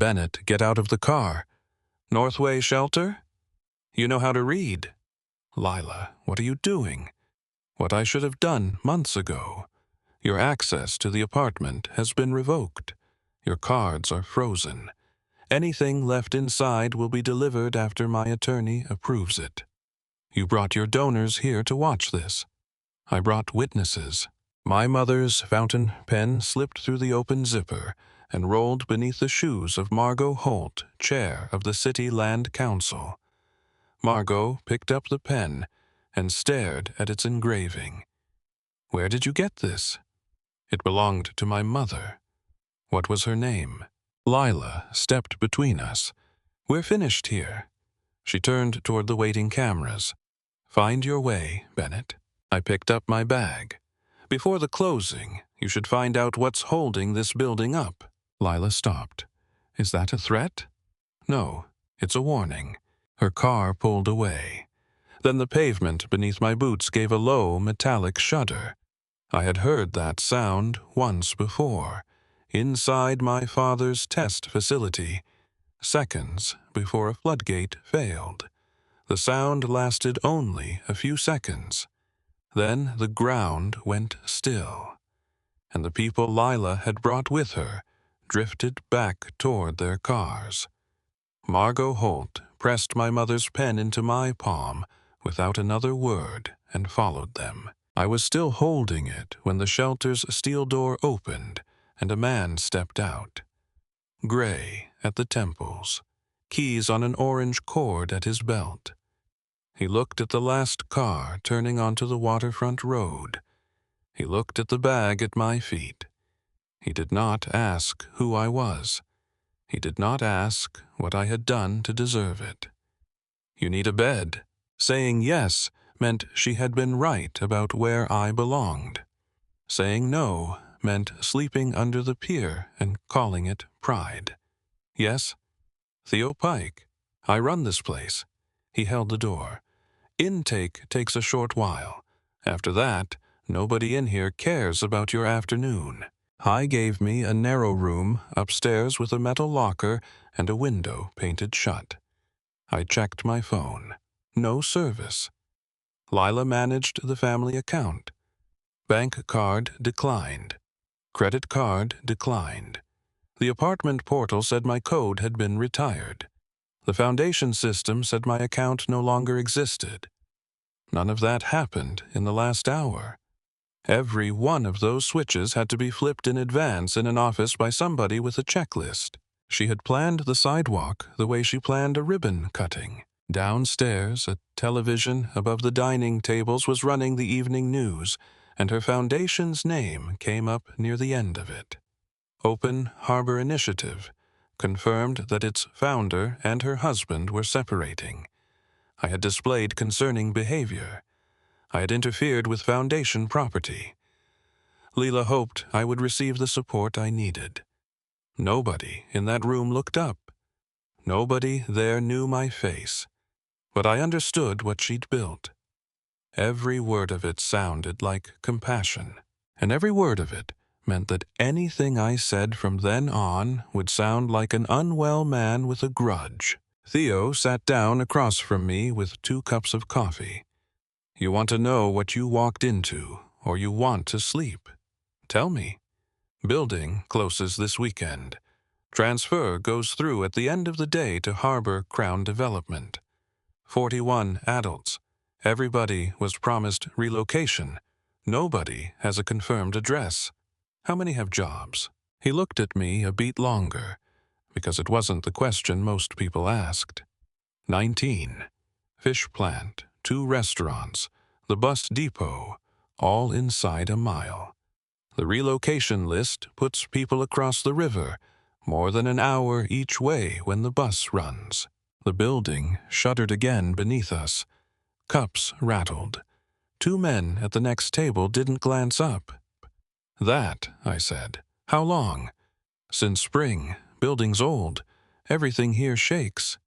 Bennett, get out of the car. Northway Shelter? You know how to read. Lila, what are you doing? What I should have done months ago. Your access to the apartment has been revoked. Your cards are frozen. Anything left inside will be delivered after my attorney approves it. You brought your donors here to watch this. I brought witnesses. My mother's fountain pen slipped through the open zipper and rolled beneath the shoes of Margot Holt, chair of the City Land Council. Margot picked up the pen and stared at its engraving. Where did you get this? It belonged to my mother. What was her name? Lila stepped between us. We're finished here. She turned toward the waiting cameras. Find your way, Bennett. I picked up my bag. Before the closing, you should find out what's holding this building up. Lila stopped. Is that a threat? No, it's a warning. Her car pulled away. Then the pavement beneath my boots gave a low, metallic shudder. I had heard that sound once before, inside my father's test facility, seconds before a floodgate failed. The sound lasted only a few seconds. Then the ground went still, and the people Lila had brought with her drifted back toward their cars. Margot Holt pressed my mother's pen into my palm without another word and followed them. I was still holding it when the shelter's steel door opened and a man stepped out. Gray at the temples, keys on an orange cord at his belt. He looked at the last car turning onto the waterfront road. He looked at the bag at my feet. He did not ask who I was. He did not ask what I had done to deserve it. You need a bed. Saying yes meant she had been right about where I belonged. Saying no meant sleeping under the pier and calling it pride. Yes? Theo Pike. I run this place. He held the door. Intake takes a short while. After that, nobody in here cares about your afternoon. He gave me a narrow room upstairs with a metal locker and a window painted shut. I checked my phone. No service. Lila managed the family account. Bank card declined. Credit card declined. The apartment portal said my code had been retired. The foundation system said my account no longer existed. None of that happened in the last hour. Every one of those switches had to be flipped in advance in an office by somebody with a checklist. She had planned the sidewalk the way she planned a ribbon cutting. Downstairs, a television above the dining tables was running the evening news, and her foundation's name came up near the end of it. Open Harbor Initiative confirmed that its founder and her husband were separating. I had displayed concerning behavior. I had interfered with foundation property. Leela hoped I would receive the support I needed. Nobody in that room looked up. Nobody there knew my face. But I understood what she'd built. Every word of it sounded like compassion, and every word of it meant that anything I said from then on would sound like an unwell man with a grudge. Theo sat down across from me with 2 cups of coffee. You want to know what you walked into, or you want to sleep? Tell me. Building closes this weekend. Transfer goes through at the end of the day to Harbor Crown Development. 41 adults. Everybody was promised relocation. Nobody has a confirmed address. How many have jobs? He looked at me a beat longer, because it wasn't the question most people asked. 19. Fish plant, 2 restaurants, the bus depot, all inside a mile. The relocation list puts people across the river, more than an hour each way when the bus runs. The building shuddered again beneath us. Cups rattled. 2 men at the next table didn't glance up. That, I said. How long? Since spring. Building's old. Everything here shakes.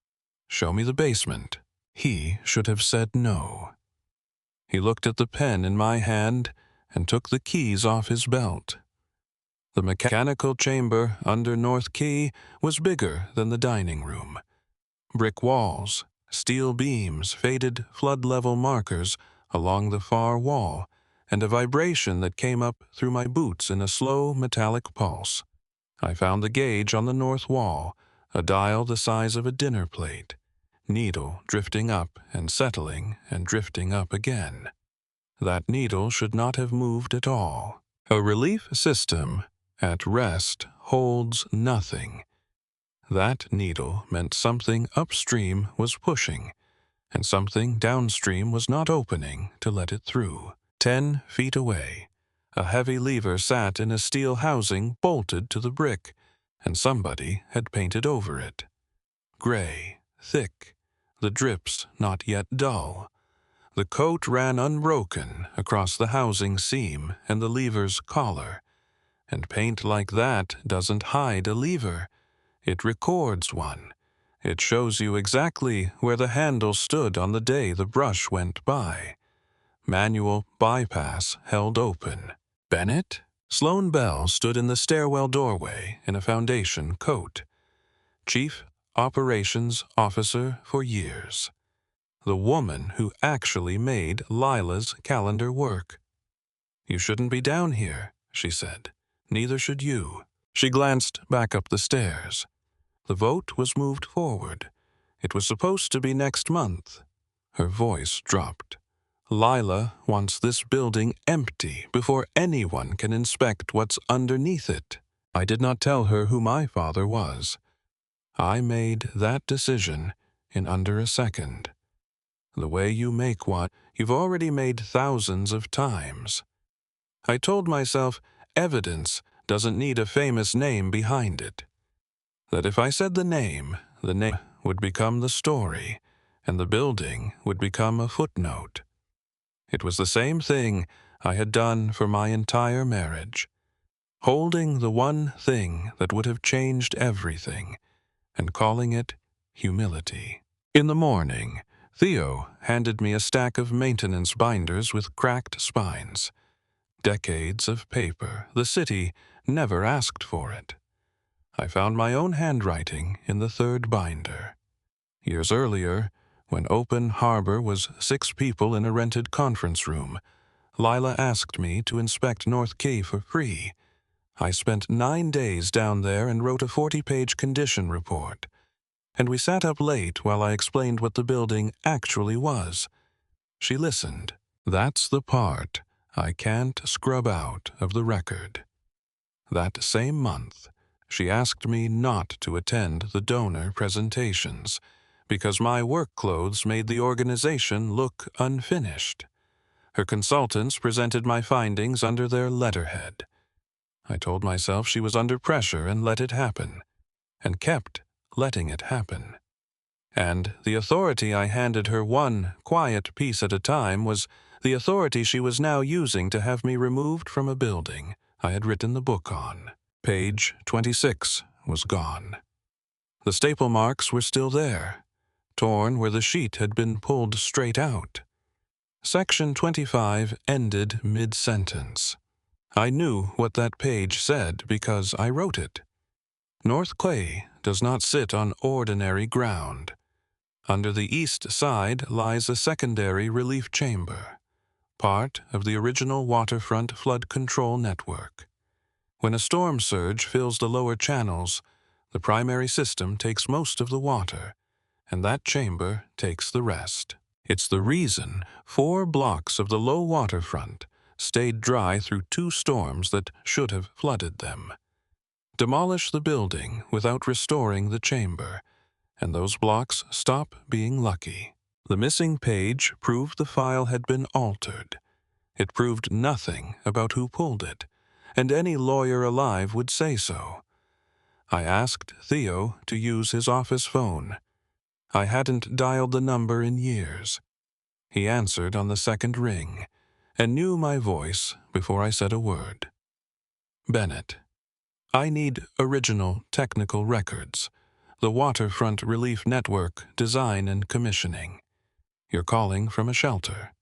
Show me the basement. He should have said no. He looked at the pen in my hand and took the keys off his belt. The mechanical chamber under North Quay was bigger than the dining room. Brick walls, steel beams, faded flood-level markers along the far wall, and a vibration that came up through my boots in a slow metallic pulse. I found the gauge on the north wall, a dial the size of a dinner plate, needle drifting up and settling and drifting up again. That needle should not have moved at all. A relief system at rest holds nothing. That needle meant something upstream was pushing, and something downstream was not opening to let it through. 10 feet away, a heavy lever sat in a steel housing bolted to the brick, and somebody had painted over it. Gray, thick, the drips not yet dull. The coat ran unbroken across the housing seam and the lever's collar. And paint like that doesn't hide a lever. It records one. It shows you exactly where the handle stood on the day the brush went by. Manual bypass held open. Bennett? Sloan Bell stood in the stairwell doorway in a foundation coat. Chief Operations Officer for years. The woman who actually made Lila's calendar work. "You shouldn't be down here," she said. "Neither should you." She glanced back up the stairs. The vote was moved forward. It was supposed to be next month. Her voice dropped. "Lila wants this building empty before anyone can inspect what's underneath it." I did not tell her who my father was. I made that decision in under a second. The way you make one, you've already made thousands of times. I told myself evidence doesn't need a famous name behind it. That if I said the name would become the story, and the building would become a footnote. It was the same thing I had done for my entire marriage, holding the one thing that would have changed everything, and calling it humility. In the morning, Theo handed me a stack of maintenance binders with cracked spines. Decades of paper. The city never asked for it. I found my own handwriting in the third binder. Years earlier, when Open Harbor was 6 people in a rented conference room, Lila asked me to inspect North Quay for free. I spent 9 days down there and wrote a 40-page condition report. And we sat up late while I explained what the building actually was. She listened. That's the part I can't scrub out of the record. That same month, she asked me not to attend the donor presentations because my work clothes made the organization look unfinished. Her consultants presented my findings under their letterhead. I told myself she was under pressure and let it happen, and kept letting it happen. And the authority I handed her one quiet piece at a time was the authority she was now using to have me removed from a building I had written the book on. Page 26 was gone. The staple marks were still there, torn where the sheet had been pulled straight out. Section 25 ended mid-sentence. I knew what that page said because I wrote it. North Quay does not sit on ordinary ground. Under the east side lies a secondary relief chamber, part of the original waterfront flood control network. When a storm surge fills the lower channels, the primary system takes most of the water, and that chamber takes the rest. It's the reason 4 blocks of the low waterfront stayed dry through 2 storms that should have flooded them. Demolish the building without restoring the chamber, and those blocks stop being lucky. The missing page proved the file had been altered. It proved nothing about who pulled it, and any lawyer alive would say so. I asked Theo to use his office phone. I hadn't dialed the number in years. He answered on the second ring, and knew my voice before I said a word. "Bennett, I need original technical records. The Waterfront Relief Network design and commissioning. You're calling from a shelter.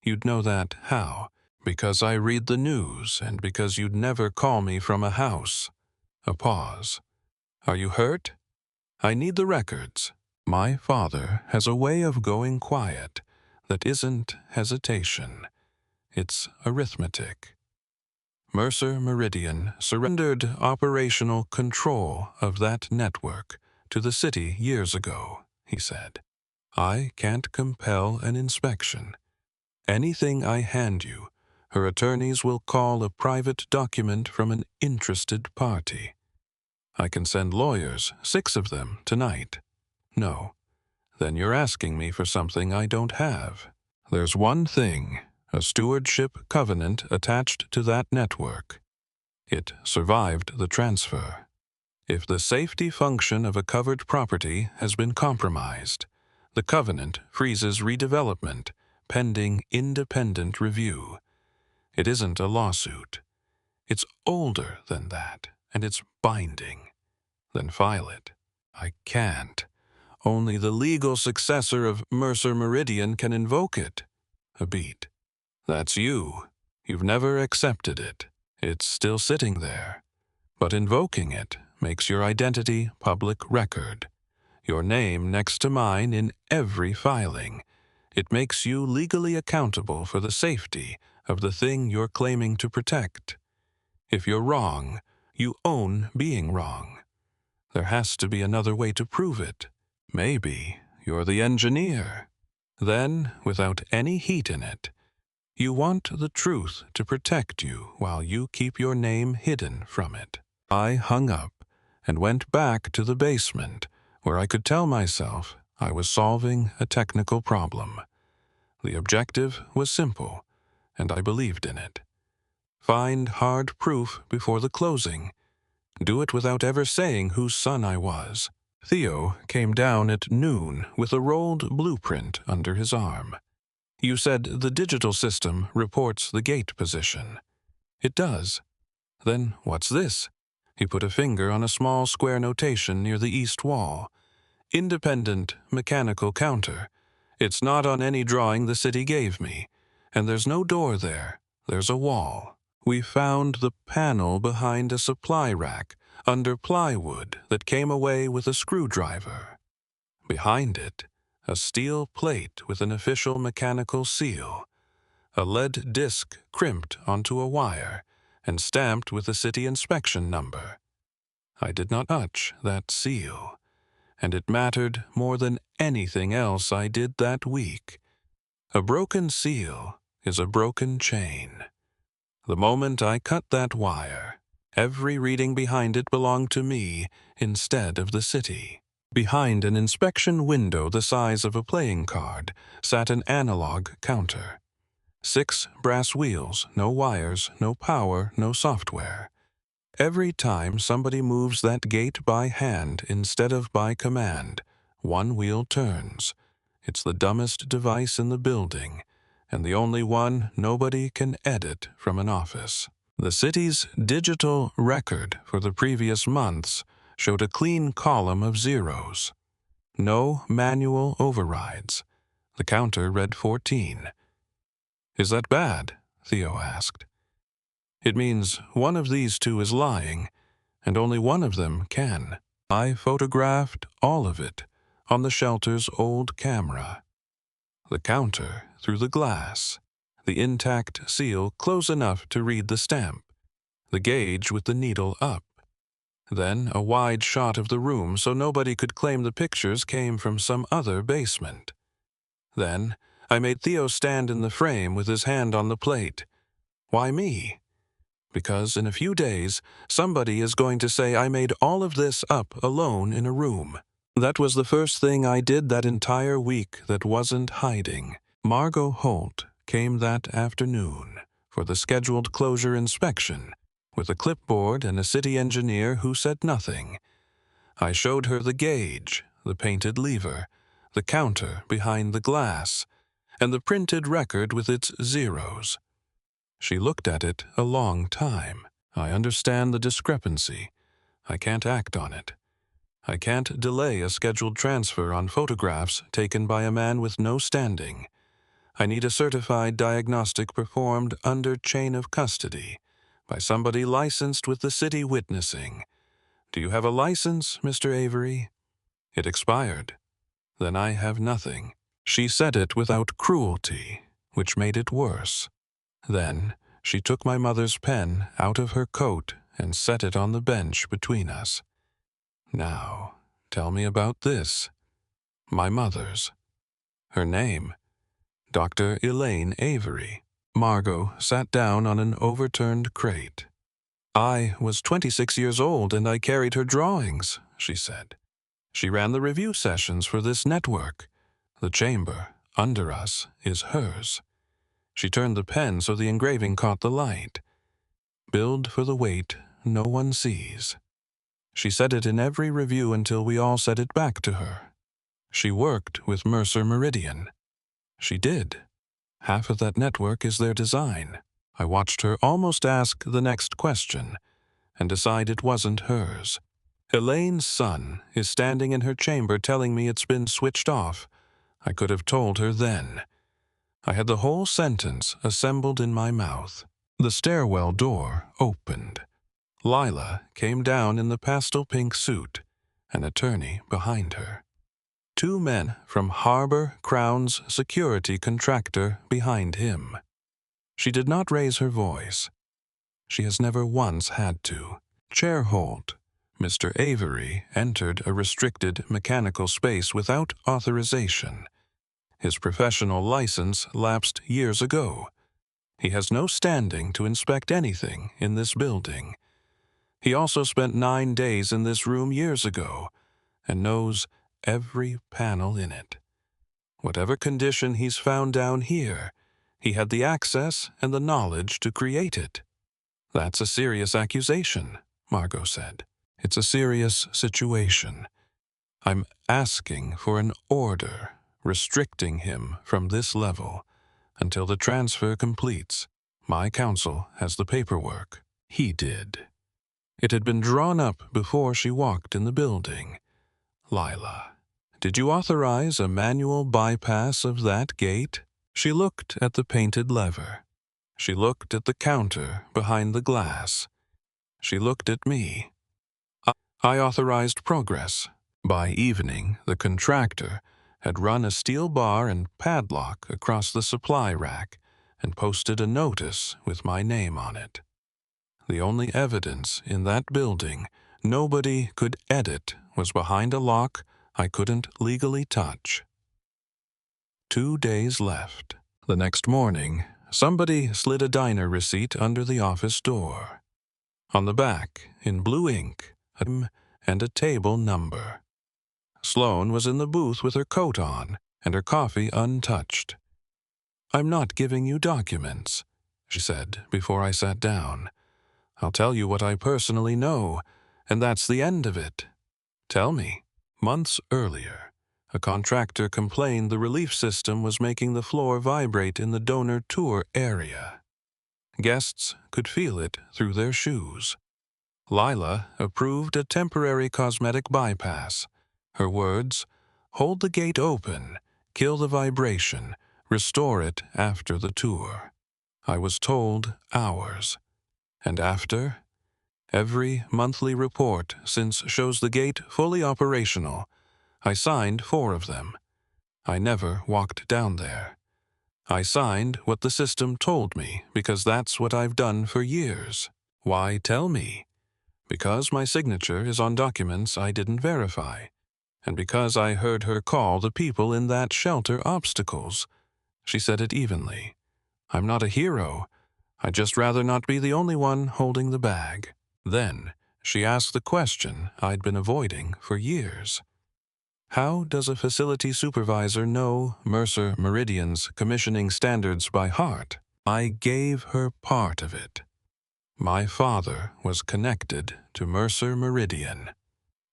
You'd know that how?" Because I read the news and because you'd never call me from a house. A pause. Are you hurt? I need the records. My father has a way of going quiet that isn't hesitation. It's arithmetic. Mercer Meridian surrendered operational control of that network to the city years ago, he said. I can't compel an inspection. Anything I hand you, her attorneys will call a private document from an interested party. I can send lawyers, 6 of them, tonight. No. Then you're asking me for something I don't have. There's one thing, a stewardship covenant attached to that network. It survived the transfer. If the safety function of a covered property has been compromised, the covenant freezes redevelopment, pending independent review. It isn't a lawsuit. It's older than that, and it's binding. Then file it. I can't. Only the legal successor of Mercer Meridian can invoke it. A beat. That's you. You've never accepted it. It's still sitting there. But invoking it makes your identity public record. Your name next to mine in every filing. It makes you legally accountable for the safety of the thing you're claiming to protect. If you're wrong, you own being wrong. There has to be another way to prove it. Maybe you're the engineer. Then, without any heat in it, you want the truth to protect you while you keep your name hidden from it. I hung up and went back to the basement where I could tell myself I was solving a technical problem. The objective was simple, and I believed in it. Find hard proof before the closing. Do it without ever saying whose son I was. Theo came down at noon with a rolled blueprint under his arm. You said the digital system reports the gate position. It does. Then what's this? He put a finger on a small square notation near the east wall. Independent mechanical counter. It's not on any drawing the city gave me. And there's no door there. There's a wall. We found the panel behind a supply rack under plywood that came away with a screwdriver. Behind it, a steel plate with an official mechanical seal. A lead disc crimped onto a wire and stamped with a city inspection number. I did not touch that seal, and it mattered more than anything else I did that week. A broken seal is a broken chain. The moment I cut that wire, every reading behind it belonged to me instead of the city. Behind an inspection window the size of a playing card sat an analog counter. 6 brass wheels, no wires, no power, no software. Every time somebody moves that gate by hand instead of by command, one wheel turns. It's the dumbest device in the building, and the only one nobody can edit from an office. The city's digital record for the previous months showed a clean column of zeros. No manual overrides. The counter read 14. Is that bad? Theo asked. It means one of these two is lying, and only one of them can. I photographed all of it on the shelter's old camera. The counter through the glass, the intact seal close enough to read the stamp, the gauge with the needle up. Then a wide shot of the room so nobody could claim the pictures came from some other basement. Then I made Theo stand in the frame with his hand on the plate. Why me? Because in a few days, somebody is going to say I made all of this up alone in a room. That was the first thing I did that entire week that wasn't hiding. Margot Holt came that afternoon for the scheduled closure inspection, with a clipboard and a city engineer who said nothing. I showed her the gauge, the painted lever, the counter behind the glass, and the printed record with its zeros. She looked at it a long time. I understand the discrepancy. I can't act on it. I can't delay a scheduled transfer on photographs taken by a man with no standing. I need a certified diagnostic performed under chain of custody by somebody licensed with the city witnessing. Do you have a license, Mr. Avery? It expired. Then I have nothing. She said it without cruelty, which made it worse. Then she took my mother's pen out of her coat and set it on the bench between us. Now, tell me about this. My mother's. Her name, Dr. Elaine Avery. Margot sat down on an overturned crate. I was 26 years old and I carried her drawings, she said. She ran the review sessions for this network. The chamber, under us, is hers. She turned the pen so the engraving caught the light. Billed for the weight no one sees. She said it in every review until we all said it back to her. She worked with Mercer Meridian. She did. Half of that network is their design. I watched her almost ask the next question and decide it wasn't hers. Elaine's son is standing in her chamber telling me it's been switched off. I could have told her then. I had the whole sentence assembled in my mouth. The stairwell door opened. Lila came down in the pastel pink suit, an attorney behind her. 2 men from Harbor Crown's security contractor behind him. She did not raise her voice. She has never once had to. Chair hold. Mr. Avery entered a restricted mechanical space without authorization. His professional license lapsed years ago. He has no standing to inspect anything in this building. He also spent 9 days in this room years ago and knows every panel in it. Whatever condition he's found down here, he had the access and the knowledge to create it. That's a serious accusation, Margot said. It's a serious situation. I'm asking for an order restricting him from this level until the transfer completes. My counsel has the paperwork. He did. It had been drawn up before she walked in the building. Lila, did you authorize a manual bypass of that gate? She looked at the painted lever. She looked at the counter behind the glass. She looked at me. I authorized progress. By evening, the contractor had run a steel bar and padlock across the supply rack and posted a notice with my name on it. The only evidence in that building nobody could edit was behind a lock I couldn't legally touch. 2 days left. The next morning, somebody slid a diner receipt under the office door. On the back, in blue ink, and a table number. Sloane was in the booth with her coat on and her coffee untouched. I'm not giving you documents, she said before I sat down. I'll tell you what I personally know, and that's the end of it. Tell me. Months earlier, a contractor complained the relief system was making the floor vibrate in the donor tour area. Guests could feel it through their shoes. Lila approved a temporary cosmetic bypass. Her words, hold the gate open, kill the vibration, restore it after the tour. I was told hours. And after? Every monthly report since shows the gate fully operational. I signed 4 of them. I never walked down there. I signed what the system told me because that's what I've done for years. Why tell me? Because my signature is on documents I didn't verify, and because I heard her call the people in that shelter obstacles. She said it evenly. I'm not a hero. I'd just rather not be the only one holding the bag. Then she asked the question I'd been avoiding for years. How does a facility supervisor know Mercer Meridian's commissioning standards by heart? I gave her part of it. My father was connected to Mercer Meridian.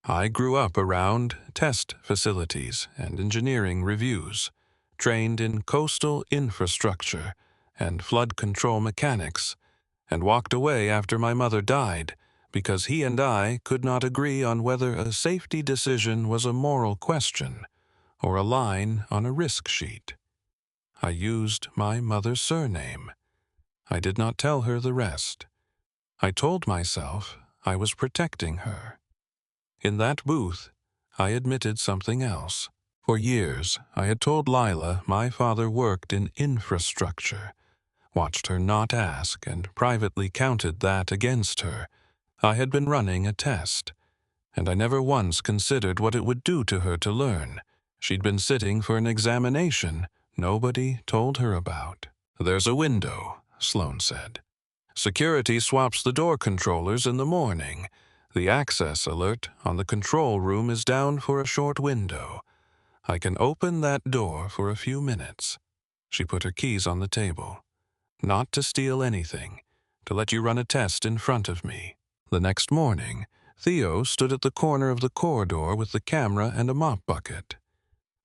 I grew up around test facilities and engineering reviews, trained in coastal infrastructure and flood control mechanics, and walked away after my mother died because he and I could not agree on whether a safety decision was a moral question or a line on a risk sheet. I used my mother's surname. I did not tell her the rest. I told myself I was protecting her. In that booth, I admitted something else. For years, I had told Lila my father worked in infrastructure, watched her not ask, and privately counted that against her. I had been running a test, and I never once considered what it would do to her to learn. She'd been sitting for an examination nobody told her about. "There's a window," Sloan said. "Security swaps the door controllers in the morning. The access alert on the control room is down for a short window. I can open that door for a few minutes." She put her keys on the table. "Not to steal anything, to let you run a test in front of me." The next morning, Theo stood at the corner of the corridor with the camera and a mop bucket.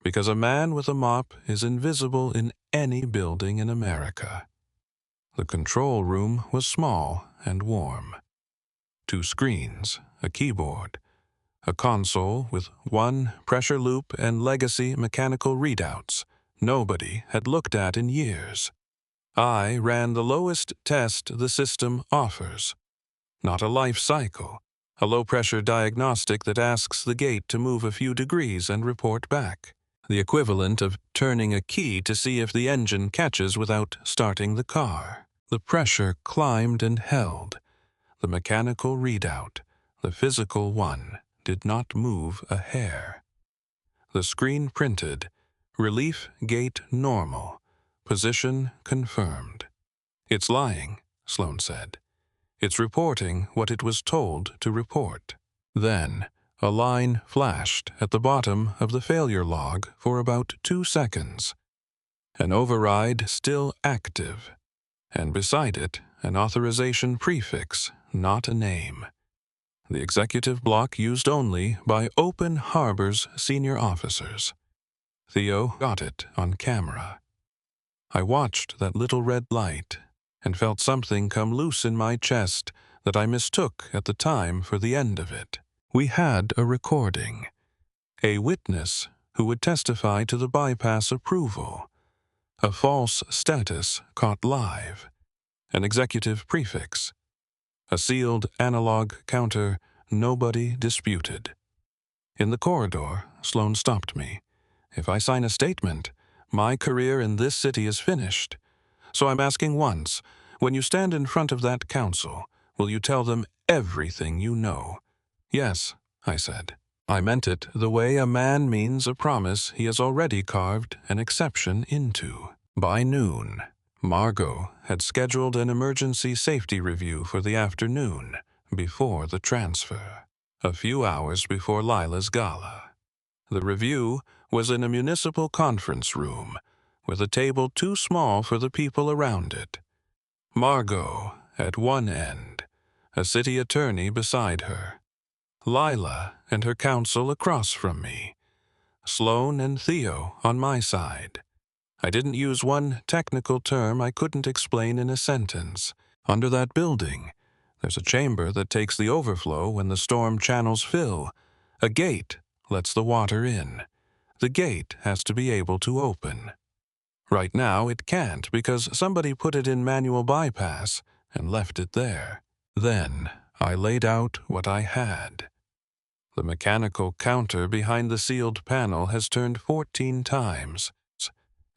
Because a man with a mop is invisible in any building in America. The control room was small and warm. 2 screens, a keyboard, a console with 1 pressure loop and legacy mechanical readouts nobody had looked at in years. I ran the lowest test the system offers. Not a life cycle, a low-pressure diagnostic that asks the gate to move a few degrees and report back. The equivalent of turning a key to see if the engine catches without starting the car. The pressure climbed and held. The mechanical readout, the physical one, did not move a hair. The screen printed, relief gate normal, position confirmed. "It's lying," Sloan said. "It's reporting what it was told to report." Then, a line flashed at the bottom of the failure log for about 2 seconds. An override still active, and beside it, an authorization prefix, not a name. The executive block used only by Open Harbor's senior officers. Theo got it on camera. I watched that little red light and felt something come loose in my chest that I mistook at the time for the end of it. We had a recording. A witness who would testify to the bypass approval. A false status caught live. An executive prefix. A sealed analog counter nobody disputed. In the corridor, Sloan stopped me. "If I sign a statement, my career in this city is finished. So I'm asking once, when you stand in front of that council, will you tell them everything you know?" "Yes," I said. I meant it the way a man means a promise he has already carved an exception into. By noon, Margot had scheduled an emergency safety review for the afternoon, before the transfer, a few hours before Lila's gala. The review was in a municipal conference room, with a table too small for the people around it. Margot at one end, a city attorney beside her. Lila and her counsel across from me. Sloan and Theo on my side. I didn't use one technical term I couldn't explain in a sentence. Under that building, there's a chamber that takes the overflow when the storm channels fill. A gate lets the water in. The gate has to be able to open. Right now it can't because somebody put it in manual bypass and left it there. Then I laid out what I had. The mechanical counter behind the sealed panel has turned 14 times.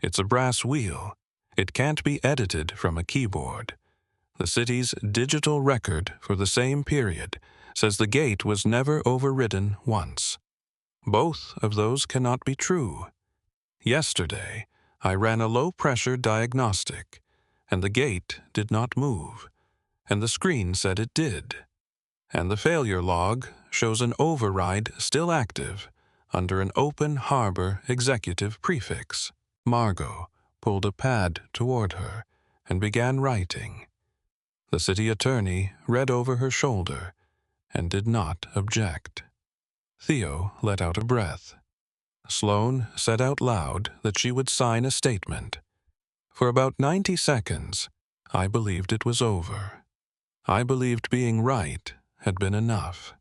It's a brass wheel. It can't be edited from a keyboard. The city's digital record for the same period says the gate was never overridden once. Both of those cannot be true. Yesterday, I ran a low-pressure diagnostic, and the gate did not move, and the screen said it did. And the failure log shows an override still active under an Open Harbor executive prefix. Margot pulled a pad toward her and began writing. The city attorney read over her shoulder and did not object. Theo let out a breath. Sloan said out loud that she would sign a statement. For about 90 seconds, I believed it was over. I believed being right had been enough.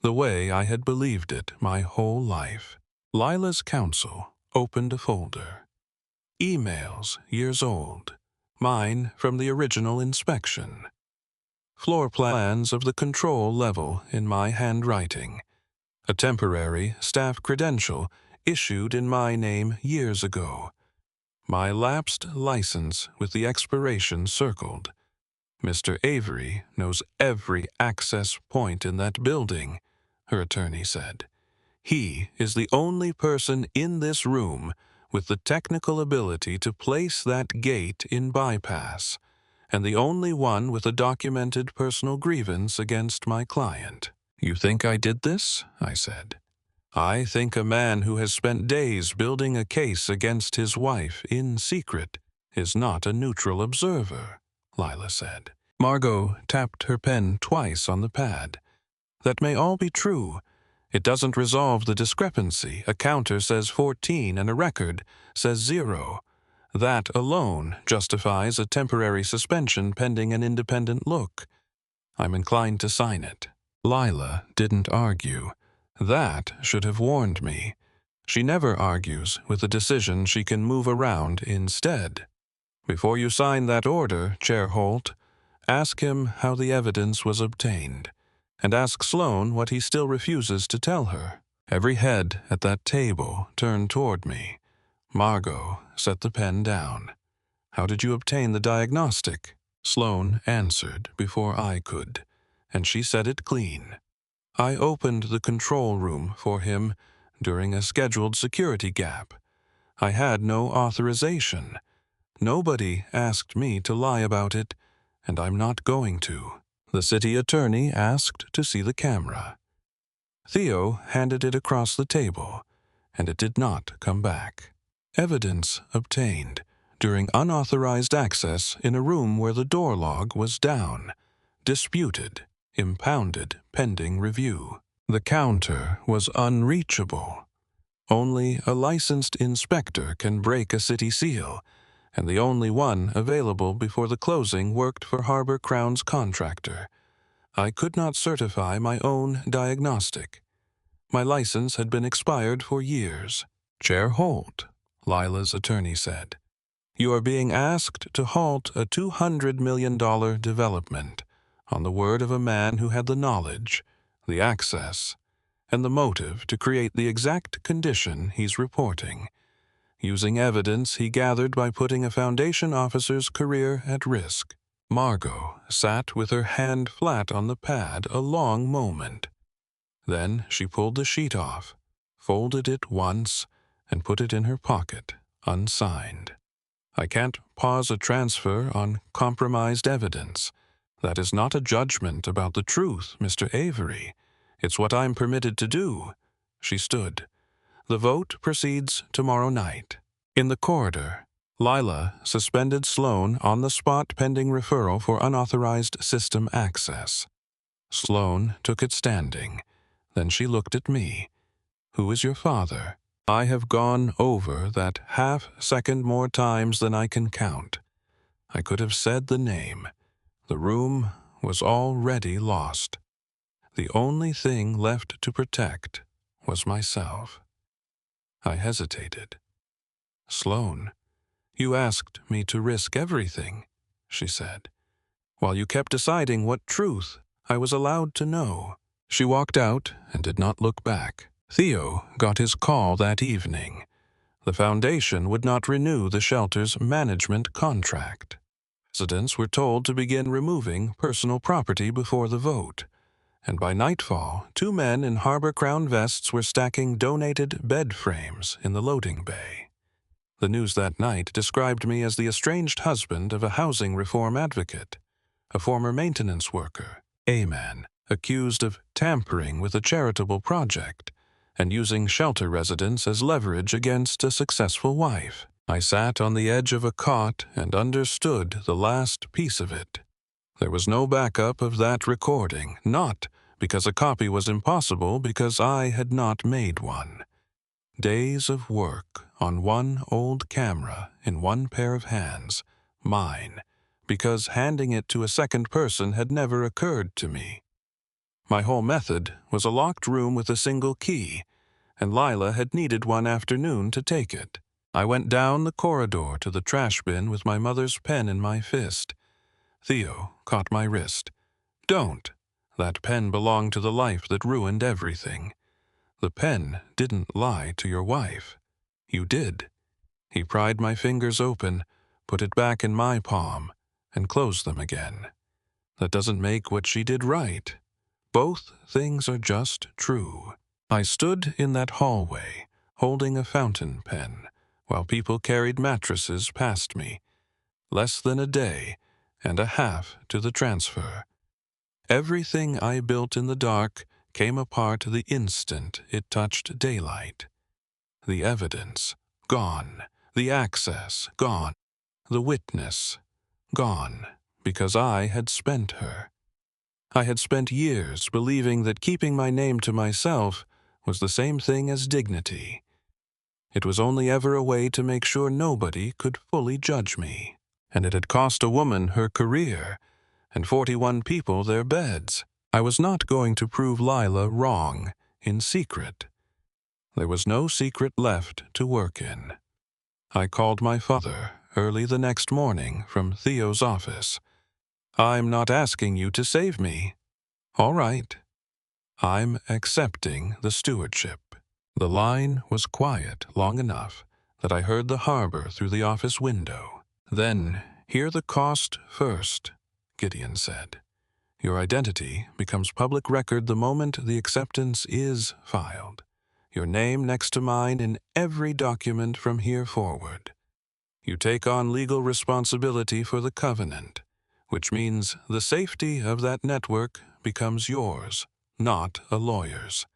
The way I had believed it my whole life. Lila's counsel opened a folder. emails years old, mine from the original inspection, floor plans of the control level in my handwriting, a temporary staff credential issued in my name years ago, my lapsed license with the expiration circled. Mr. Avery knows every access point in that building, her attorney said. He is the only person in this room with the technical ability to place that gate in bypass, and the only one with a documented personal grievance against my client. You think I did this? I said. I think a man who has spent days building a case against his wife in secret is not a neutral observer, Lila said. Margot tapped her pen twice on the pad. That may all be true. It doesn't resolve the discrepancy. A counter says 14 and a record says 0. That alone justifies a temporary suspension pending an independent look. I'm inclined to sign it. Lila didn't argue. That should have warned me. She never argues with a decision she can move around instead. Before you sign that order, Chair Holt, ask him how the evidence was obtained, and ask Sloan what he still refuses to tell her. Every head at that table turned toward me. Margot set the pen down. How did you obtain the diagnostic? Sloan answered before I could, and she said it clean. I opened the control room for him during a scheduled security gap. I had no authorization. Nobody asked me to lie about it, and I'm not going to. The city attorney asked to see the camera. Theo handed it across the table, and it did not come back. Evidence obtained during unauthorized access in a room where the door log was down. Disputed, impounded, pending review. The counter was unreachable. Only a licensed inspector can break a city seal, and the only one available before the closing worked for Harbor Crown's contractor. I could not certify my own diagnostic. My license had been expired for years. Chair Holt, Lila's attorney said, you are being asked to halt a $200 million development on the word of a man who had the knowledge, the access, and the motive to create the exact condition he's reporting, using evidence he gathered by putting a Foundation officer's career at risk. Margot sat with her hand flat on the pad a long moment. Then she pulled the sheet off, folded it once, and put it in her pocket, unsigned. I can't pause a transfer on compromised evidence. That is not a judgment about the truth, Mr. Avery. It's what I'm permitted to do. She stood. The vote proceeds tomorrow night. In the corridor, Lila suspended Sloan on the spot pending referral for unauthorized system access. Sloan took it standing. Then she looked at me. Who is your father? I have gone over that half-second more times than I can count. I could have said the name. The room was already lost. The only thing left to protect was myself. I hesitated. Sloan, you asked me to risk everything, she said, while you kept deciding what truth I was allowed to know. She walked out and did not look back. Theo got his call that evening. The Foundation would not renew the shelter's management contract. Residents were told to begin removing personal property before the vote, and by nightfall, 2 men in Harbor Crown vests were stacking donated bed frames in the loading bay. The news that night described me as the estranged husband of a housing reform advocate, a former maintenance worker, a man accused of tampering with a charitable project and using shelter residents as leverage against a successful wife. I sat on the edge of a cot and understood the last piece of it. There was no backup of that recording, not because a copy was impossible, because I had not made one. Days of work on one old camera in one pair of hands, mine, because handing it to a second person had never occurred to me. My whole method was a locked room with a single key, and Lila had needed one afternoon to take it. I went down the corridor to the trash bin with my mother's pen in my fist. Theo caught my wrist. "Don't! That pen belonged to the life that ruined everything. The pen didn't lie to your wife. You did." He pried my fingers open, put it back in my palm, and closed them again. "That doesn't make what she did right. Both things are just true." I stood in that hallway, holding a fountain pen, while people carried mattresses past me. Less than a day and a half to the transfer. Everything I built in the dark came apart the instant it touched daylight. The evidence, gone. The access, gone. The witness, gone, because I had spent her. I had spent years believing that keeping my name to myself was the same thing as dignity. It was only ever a way to make sure nobody could fully judge me. And it had cost a woman her career, and 41 people their beds. I was not going to prove Lila wrong in secret. There was no secret left to work in. I called my father early the next morning from Theo's office. "I'm not asking you to save me." "All right. I'm accepting the stewardship." The line was quiet long enough that I heard the harbor through the office window. "Then, hear the cost first," Gideon said. "Your identity becomes public record the moment the acceptance is filed. Your name next to mine in every document from here forward. You take on legal responsibility for the covenant, which means the safety of that network becomes yours, not a lawyer's.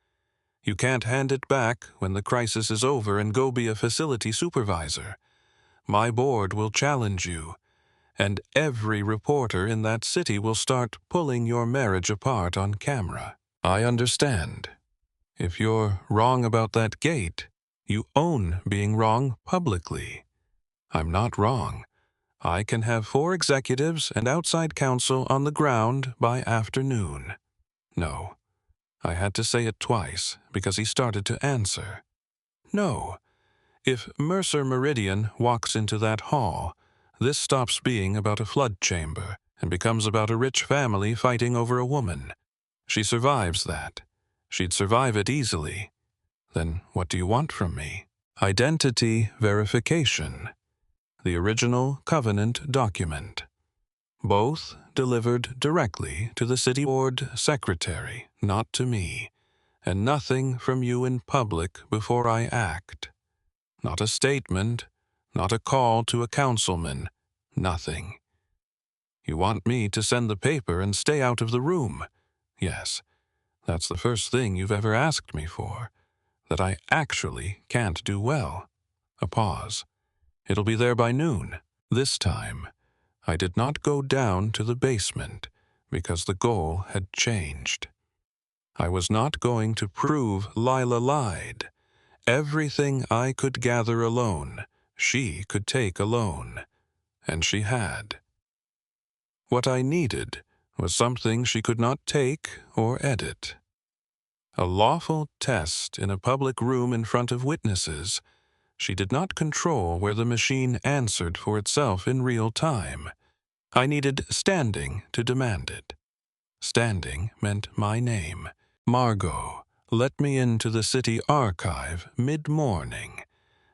You can't hand it back when the crisis is over and go be a facility supervisor. My board will challenge you, and every reporter in that city will start pulling your marriage apart on camera. I understand. If you're wrong about that gate, you own being wrong publicly. I'm not wrong. I can have 4 executives and outside counsel on the ground by afternoon." No. I had to say it twice because he started to answer. "No. If Mercer Meridian walks into that hall, this stops being about a flood chamber and becomes about a rich family fighting over a woman. She survives that. She'd survive it easily. Then what do you want from me?" "Identity verification. The original covenant document. Both delivered directly to the city board secretary, not to me, and nothing from you in public before I act. Not a statement, not a call to a councilman, nothing. You want me to send the paper and stay out of the room. Yes, that's the first thing you've ever asked me for, that I actually can't do well." A pause. "It'll be there by noon." This time, I did not go down to the basement because the goal had changed. I was not going to prove Lila lied. Everything I could gather alone, she could take alone, and she had. What I needed was something she could not take or edit. A lawful test in a public room in front of witnesses. She did not control where the machine answered for itself in real time. I needed standing to demand it. Standing meant my name. Margot let me into the city archive mid-morning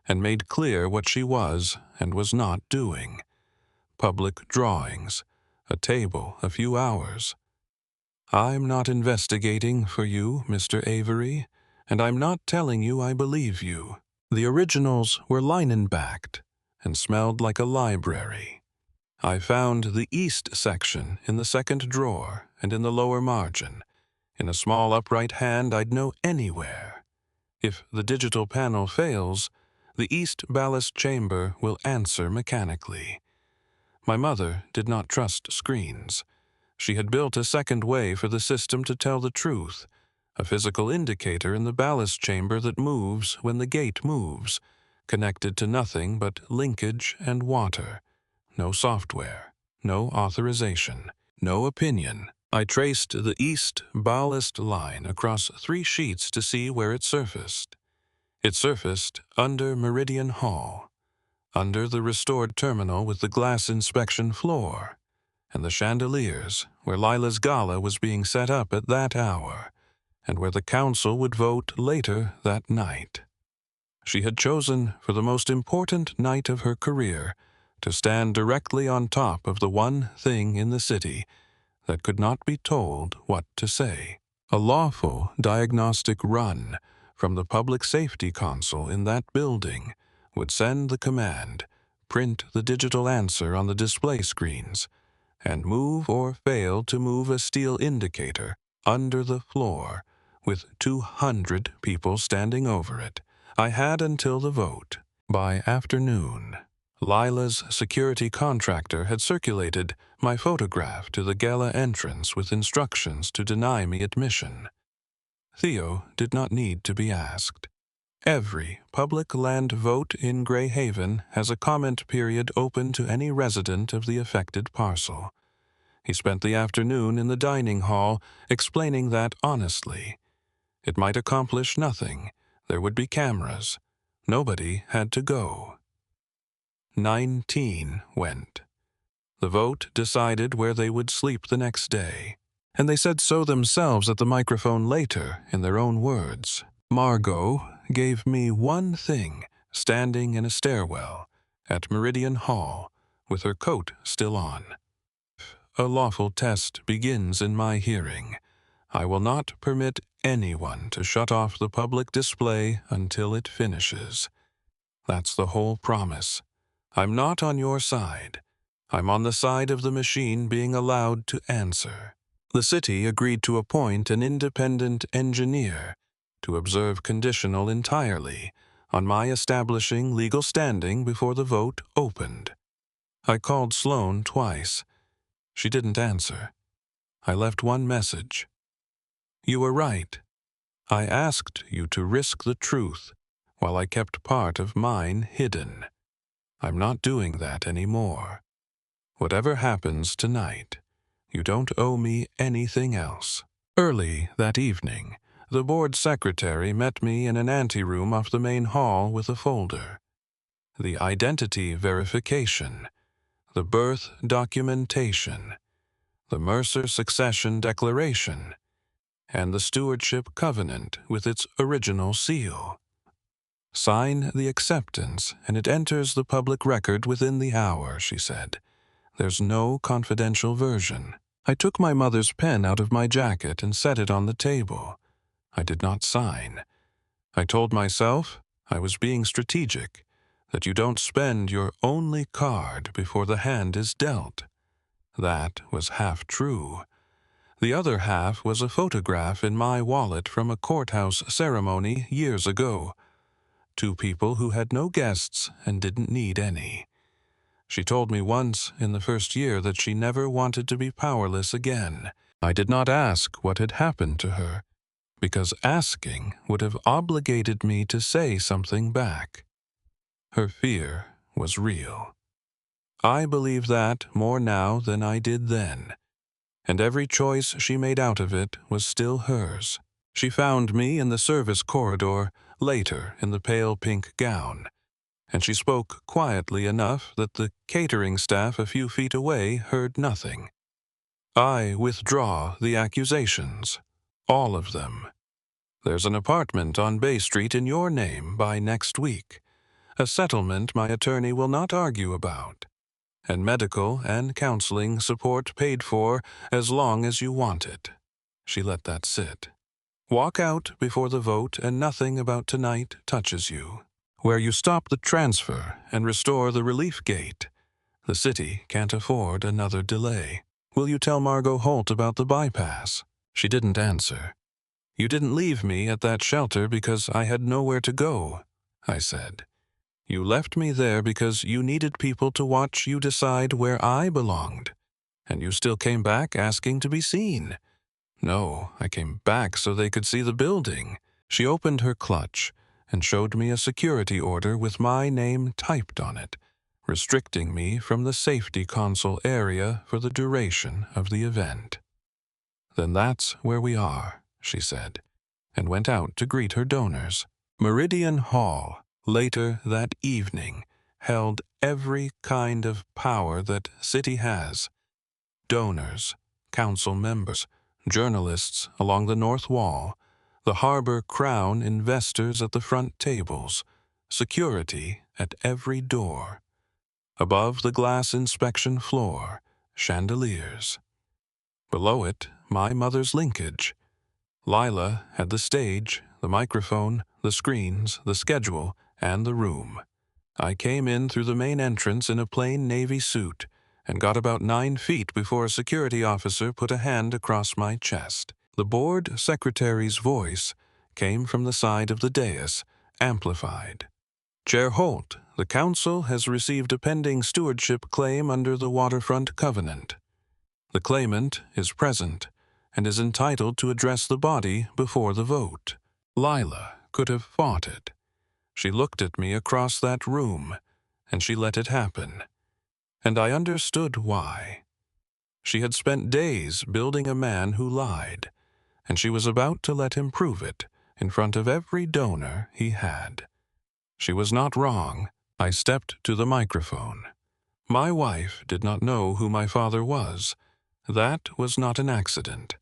and made clear what she was and was not doing. Public drawings, a table, a few hours. "I'm not investigating for you, Mr. Avery, and I'm not telling you I believe you." The originals were linen-backed and smelled like a library. I found the East section in the second drawer and in the lower margin, in a small upright hand I'd know anywhere. If the digital panel fails, the East ballast chamber will answer mechanically. My mother did not trust screens. She had built a second way for the system to tell the truth, a physical indicator in the ballast chamber that moves when the gate moves, connected to nothing but linkage and water. No software, no authorization, no opinion. I traced the east ballast line across 3 sheets to see where it surfaced. It surfaced under Meridian Hall. under the restored terminal with the glass inspection floor, and the chandeliers where Lila's gala was being set up at that hour, and where the council would vote later that night. She had chosen, for the most important night of her career, to stand directly on top of the one thing in the city that could not be told what to say. A lawful diagnostic run from the public safety console in that building would send the command, print the digital answer on the display screens, and move or fail to move a steel indicator under the floor with 200 people standing over it. I had until the vote. By afternoon, Lila's security contractor had circulated my photograph to the gala entrance with instructions to deny me admission. Theo did not need to be asked. Every public land vote in Grey Haven has a comment period open to any resident of the affected parcel. He spent the afternoon in the dining hall explaining that honestly. It might accomplish nothing. There would be cameras. Nobody had to go. 19 went. The vote decided where they would sleep the next day, and they said so themselves at the microphone later in their own words. Margot gave me one thing, standing in a stairwell at Meridian Hall with her coat still on. A lawful test begins in my hearing. I will not permit anyone to shut off the public display until it finishes. That's the whole promise. I'm not on your side. I'm on the side of the machine being allowed to answer. The city agreed to appoint an independent engineer to observe conditional entirely on my establishing legal standing before the vote opened. I called Sloane twice. She didn't answer. I left one message. You were right. I asked you to risk the truth while I kept part of mine hidden. I'm not doing that anymore. Whatever happens tonight, you don't owe me anything else. Early that evening, the board secretary met me in an anteroom off the main hall with a folder. The identity verification, the birth documentation, the Mercer succession declaration, and the stewardship covenant with its original seal. Sign the acceptance, and it enters the public record within the hour, she said. There's no confidential version. I took my mother's pen out of my jacket and set it on the table. I did not sign. I told myself I was being strategic, that you don't spend your only card before the hand is dealt. That was half true. The other half was a photograph in my wallet from a courthouse ceremony years ago. Two people who had no guests and didn't need any. She told me once in the first year that she never wanted to be powerless again. I did not ask what had happened to her, because asking would have obligated me to say something back. Her fear was real. I believe that more now than I did then, and every choice she made out of it was still hers. She found me in the service corridor, later in the pale pink gown, and she spoke quietly enough that the catering staff a few feet away heard nothing. I withdraw the accusations, all of them. There's an apartment on Bay Street in your name by next week, a settlement my attorney will not argue about, and medical and counseling support paid for as long as you want it. She let that sit. Walk out before the vote and nothing about tonight touches you. Where you stop the transfer and restore the relief gate. The city can't afford another delay. Will you tell Margot Holt about the bypass? She didn't answer. You didn't leave me at that shelter because I had nowhere to go, I said. You left me there because you needed people to watch you decide where I belonged. And you still came back asking to be seen. No, I came back so they could see the building. She opened her clutch and showed me a security order with my name typed on it, restricting me from the safety console area for the duration of the event. Then that's where we are, she said, and went out to greet her donors. Meridian Hall, later that evening, held every kind of power that city has. Donors, council members, journalists along the north wall, the harbor crown investors at the front tables, security at every door. Above the glass inspection floor, chandeliers. Below it, my mother's linkage. Lila had the stage, the microphone, the screens, the schedule, and the room. I came in through the main entrance in a plain navy suit and got about 9 feet before a security officer put a hand across my chest. The board secretary's voice came from the side of the dais, amplified. Chair Holt, the council has received a pending stewardship claim under the waterfront covenant. The claimant is present and is entitled to address the body before the vote. Lila could have fought it. She looked at me across that room, and she let it happen. And I understood why. She had spent days building a man who lied, and she was about to let him prove it in front of every donor he had. She was not wrong. I stepped to the microphone. My wife did not know who my father was. That was not an accident.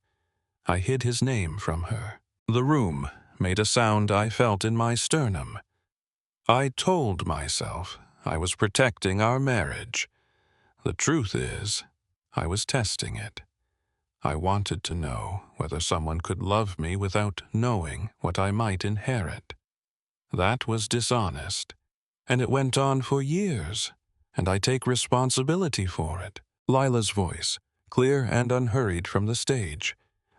I hid his name from her. The room made a sound I felt in my sternum. I told myself I was protecting our marriage. The truth is, I was testing it. I wanted to know whether someone could love me without knowing what I might inherit. That was dishonest, and it went on for years, and I take responsibility for it. Lila's voice, clear and unhurried from the stage.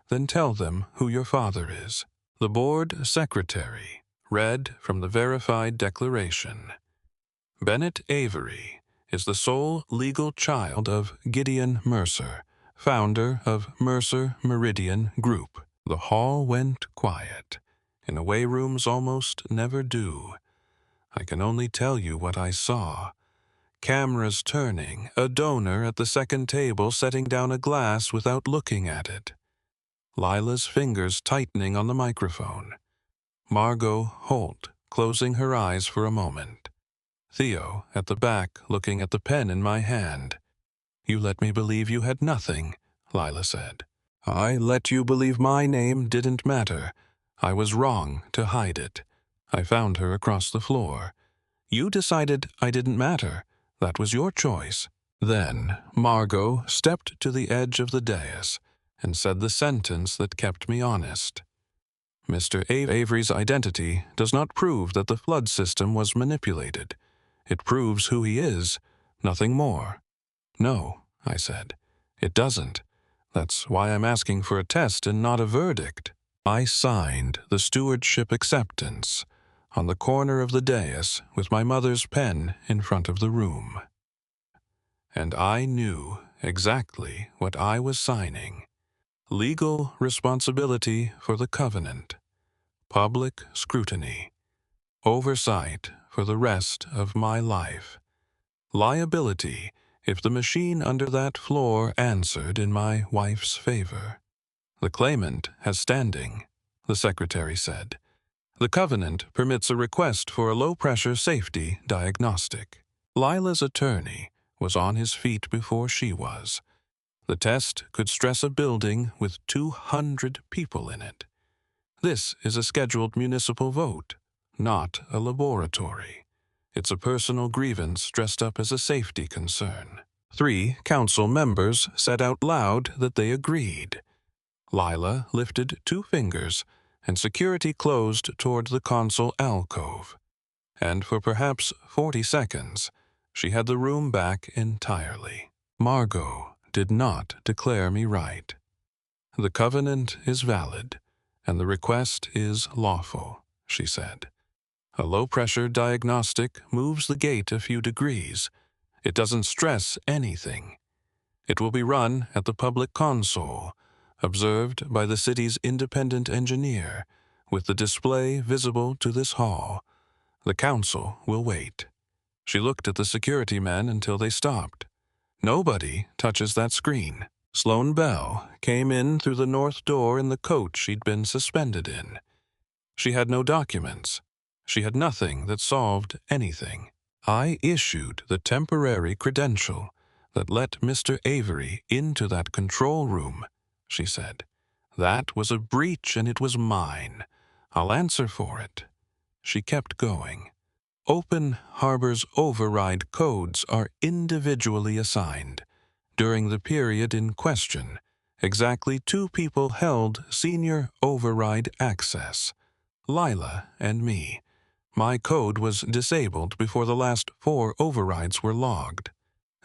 Then tell them who your father is. The board secretary read from the verified declaration. Bennett Avery is the sole legal child of Gideon Mercer, founder of Mercer Meridian Group. The hall went quiet, in a way rooms almost never do. I can only tell you what I saw. Cameras turning, a donor at the second table setting down a glass without looking at it. Lila's fingers tightening on the microphone. Margot Holt closing her eyes for a moment. Theo at the back looking at the pen in my hand. You let me believe you had nothing, Lila said. I let you believe my name didn't matter. I was wrong to hide it. I found her across the floor. You decided I didn't matter. That was your choice. Then Margot stepped to the edge of the dais and said the sentence that kept me honest. Mr. Avery's identity does not prove that the flood system was manipulated. It proves who he is, nothing more. No, I said, it doesn't. That's why I'm asking for a test and not a verdict. I signed the stewardship acceptance on the corner of the dais with my mother's pen in front of the room. And I knew exactly what I was signing. Legal responsibility for the covenant. Public scrutiny. Oversight for the rest of my life. Liability if the machine under that floor answered in my wife's favor. The claimant has standing, the secretary said. The covenant permits a request for a low-pressure safety diagnostic. Lila's attorney was on his feet before she was. The test could stress a building with 200 people in it. This is a scheduled municipal vote, not a laboratory. It's a personal grievance dressed up as a safety concern. 3 council members said out loud that they agreed. Lila lifted 2 fingers, and security closed toward the console alcove. And for perhaps 40 seconds, she had the room back entirely. Margot did not declare me right. The covenant is valid, and the request is lawful, she said. A low-pressure diagnostic moves the gate a few degrees. It doesn't stress anything. It will be run at the public console, observed by the city's independent engineer, with the display visible to this hall. The council will wait. She looked at the security men until they stopped. Nobody touches that screen. Sloane Bell came in through the north door in the coat she'd been suspended in. She had no documents. She had nothing that solved anything. I issued the temporary credential that let Mr. Avery into that control room, she said. That was a breach and it was mine. I'll answer for it. She kept going. Open Harbor's override codes are individually assigned. During the period in question, exactly 2 people held senior override access, Lila and me. My code was disabled before the last 4 overrides were logged.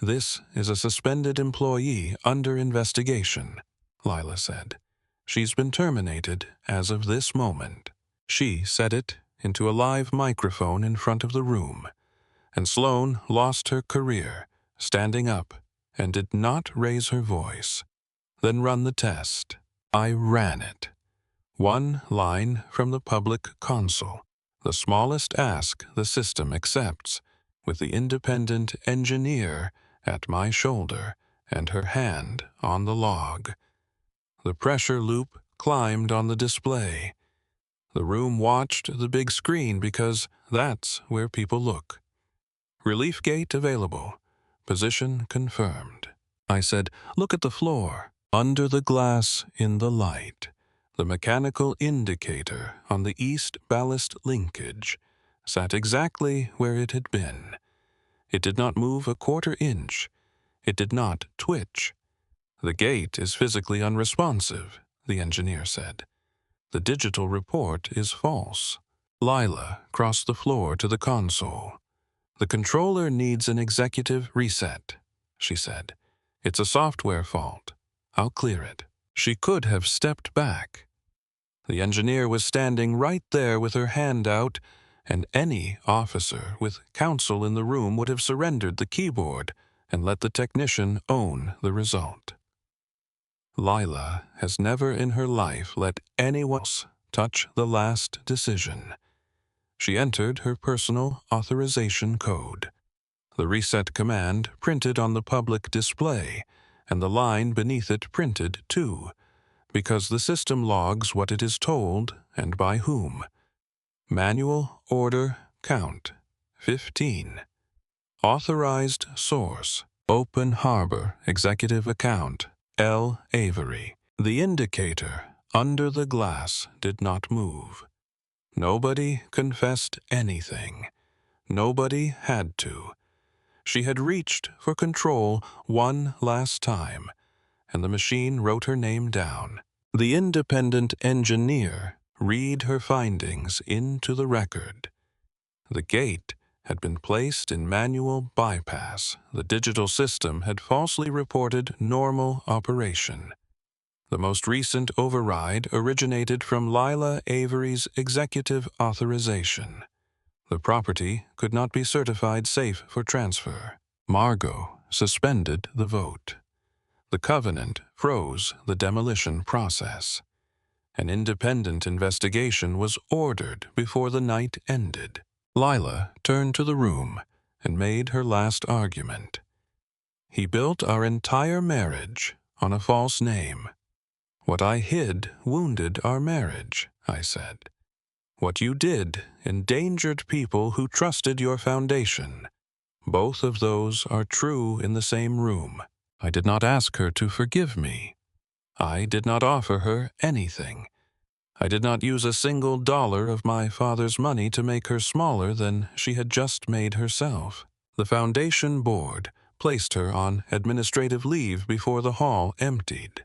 This is a suspended employee under investigation, Lila said. She's been terminated as of this moment. She said it into a live microphone in front of the room, and Sloane lost her career, standing up, and did not raise her voice. Then run the test. I ran it. 1 line from the public console, the smallest ask the system accepts, with the independent engineer at my shoulder and her hand on the log. The pressure loop climbed on the display. The room watched the big screen because that's where people look. Relief gate available. Position confirmed. I said, look at the floor. Under the glass in the light. The mechanical indicator on the east ballast linkage sat exactly where it had been. It did not move a 1/4 inch. It did not twitch. The gate is physically unresponsive, the engineer said. The digital report is false. Lila crossed the floor to the console. The controller needs an executive reset, she said. It's a software fault. I'll clear it. She could have stepped back. The engineer was standing right there with her hand out, and any officer with counsel in the room would have surrendered the keyboard and let the technician own the result. Lila has never in her life let anyone else touch the last decision. She entered her personal authorization code. The reset command printed on the public display, and the line beneath it printed too, because the system logs what it is told and by whom. Manual order count 15. Authorized source Open Harbor Executive Account L. Avery. The indicator under the glass did not move. Nobody confessed anything. Nobody had to. She had reached for control one last time, and the machine wrote her name down. The independent engineer read her findings into the record. The gate had been placed in manual bypass. The digital system had falsely reported normal operation. The most recent override originated from Lila Avery's executive authorization. The property could not be certified safe for transfer. Margot suspended the vote. The covenant froze the demolition process. An independent investigation was ordered before the night ended. Lila turned to the room and made her last argument. He built our entire marriage on a false name. What I hid wounded our marriage, I said. What you did endangered people who trusted your foundation. Both of those are true in the same room. I did not ask her to forgive me. I did not offer her anything. I did not use a single dollar of my father's money to make her smaller than she had just made herself. The foundation board placed her on administrative leave before the hall emptied.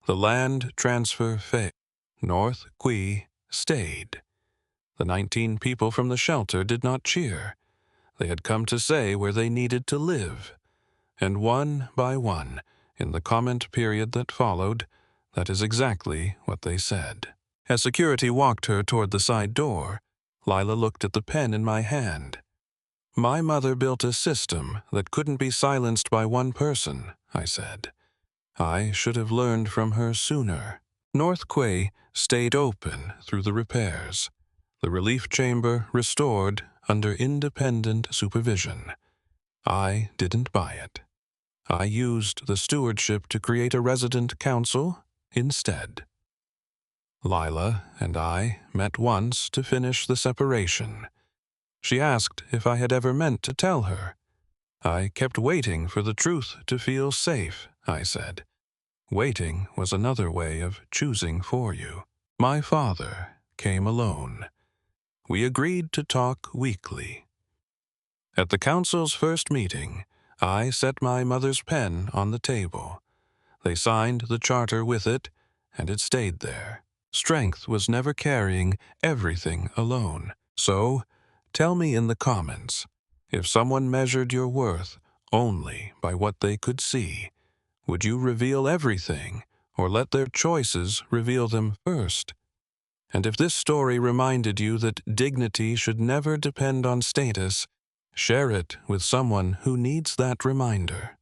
The land transfer failed. North Quay stayed. The 19 people from the shelter did not cheer. They had come to say where they needed to live. And one by one, in the comment period that followed, that is exactly what they said. As security walked her toward the side door, Lila looked at the pen in my hand. My mother built a system that couldn't be silenced by one person, I said. I should have learned from her sooner. North Quay stayed open through the repairs. The relief chamber restored under independent supervision. I didn't buy it. I used the stewardship to create a resident council instead. Lila and I met once to finish the separation. She asked if I had ever meant to tell her. I kept waiting for the truth to feel safe, I said. Waiting was another way of choosing for you. My father came alone. We agreed to talk weekly. At the council's first meeting, I set my mother's pen on the table. They signed the charter with it, and it stayed there. Strength was never carrying everything alone. So, tell me in the comments, if someone measured your worth only by what they could see, would you reveal everything, or let their choices reveal them first? And if this story reminded you that dignity should never depend on status, share it with someone who needs that reminder.